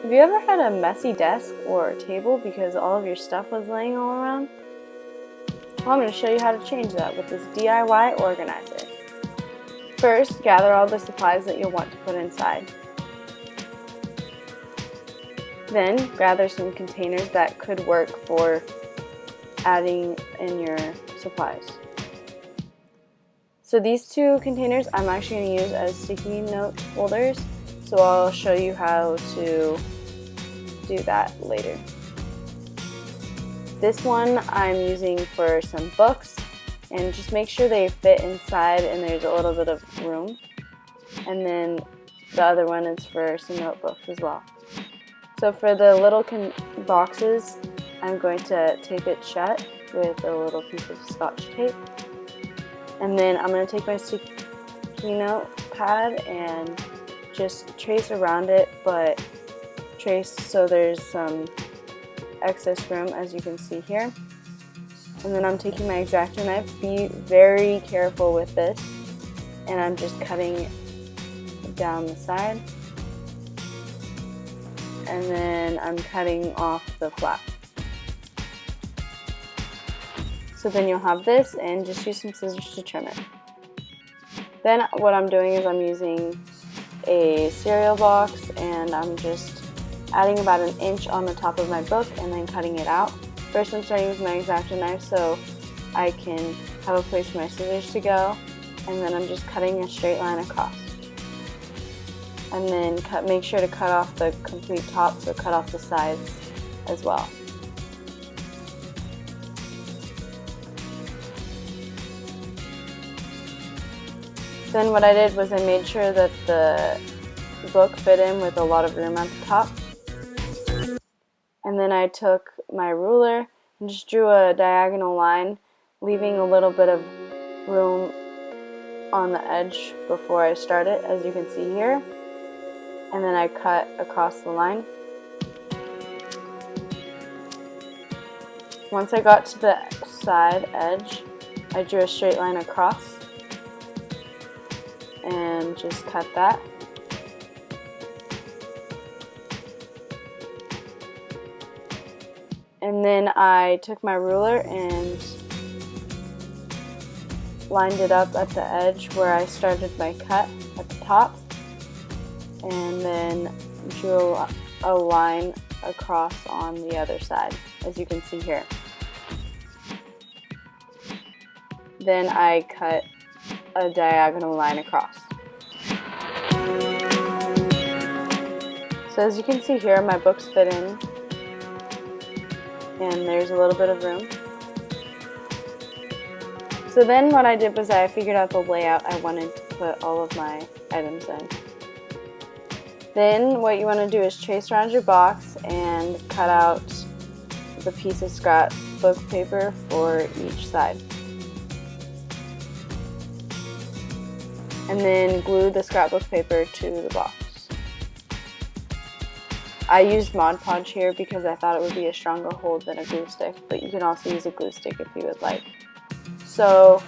Have you ever had a messy desk or table because all of your stuff was laying all around? Well, I'm going to show you how to change that with this DIY organizer. First, gather all the supplies that you'll want to put inside. Then, gather some containers that could work for adding in your supplies. So these two containers I'm actually going to use as sticky note holders, so I'll show you how to do that later. This one I'm using for some books, and just make sure they fit inside and there's a little bit of room. And then the other one is for some notebooks as well. So for the little boxes, I'm going to tape it shut with a little piece of Scotch tape. And then I'm going to take my sticky note pad and just trace around it, but trace so there's some excess room, as you can see here. And then I'm taking my X-Acto knife. Be very careful with this. And I'm just cutting down the side. And then I'm cutting off the flap. So then you'll have this, and just use some scissors to trim it. Then what I'm doing is I'm using a cereal box, and I'm just adding about 1 inch on the top of my book and then cutting it out. First I'm starting with my X-Acto knife so I can have a place for my scissors to go, and then I'm just cutting a straight line across. And then make sure to cut off the complete top, so cut off the sides as well. Then what I did was I made sure that the book fit in with a lot of room at the top. And then I took my ruler and just drew a diagonal line, leaving a little bit of room on the edge before I start it, as you can see here. And then I cut across the line. Once I got to the side edge, I drew a straight line across and just cut that. And then I took my ruler and lined it up at the edge where I started my cut at the top, and then drew a line across on the other side, as you can see here. Then I cut a diagonal line across. So as you can see here, my books fit in, and there's a little bit of room. So then what I did was I figured out the layout I wanted to put all of my items in. Then what you want to do is trace around your box and cut out the piece of scrapbook paper for each side. And then glue the scrapbook paper to the box. I used Mod Podge here because I thought it would be a stronger hold than a glue stick, but you can also use a glue stick if you would like. So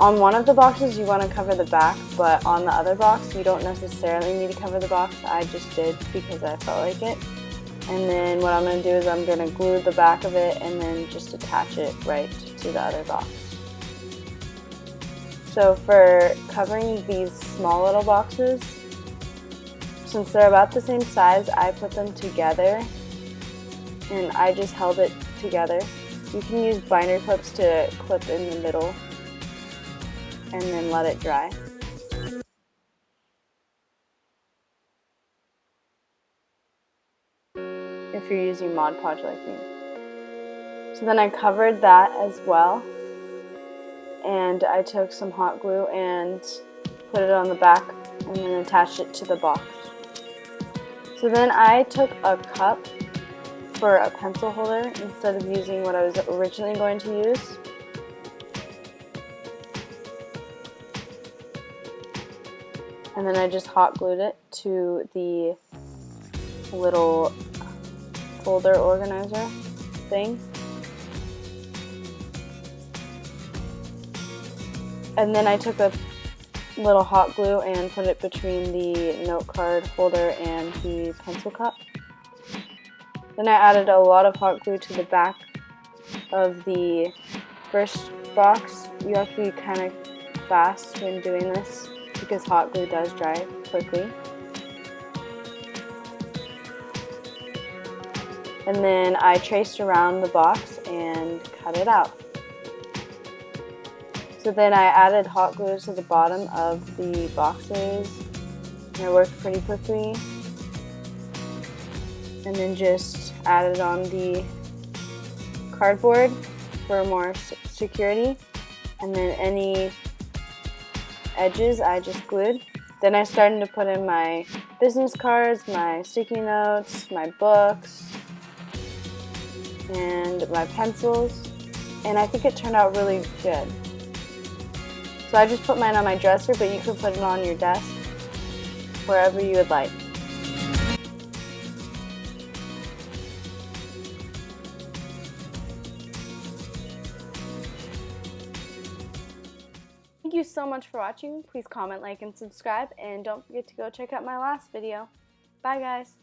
on one of the boxes you want to cover the back, but on the other box you don't necessarily need to cover the box. I just did because I felt like it. And then what I'm going to do is I'm going to glue the back of it and then just attach it right to the other box. So for covering these small little boxes, since they're about the same size, I put them together and I just held it together. You can use binder clips to clip in the middle and then let it dry. If you're using Mod Podge like me. So then I covered that as well, and I took some hot glue and put it on the back and then attached it to the box. So then I took a cup for a pencil holder instead of using what I was originally going to use. And then I just hot glued it to the little folder organizer thing. And then I took a little hot glue and put it between the note card holder and the pencil cup. Then I added a lot of hot glue to the back of the first box. You have to be kind of fast when doing this because hot glue does dry quickly. And then I traced around the box and cut it out. So then I added hot glue to the bottom of the boxes, and it worked pretty quickly. And then just added on the cardboard for more security. And then any edges I just glued. Then I started to put in my business cards, my sticky notes, my books, and my pencils. And I think it turned out really good. So I just put mine on my dresser, but you could put it on your desk, wherever you would like. Thank you so much for watching. Please comment, like, and subscribe, and don't forget to go check out my last video. Bye guys!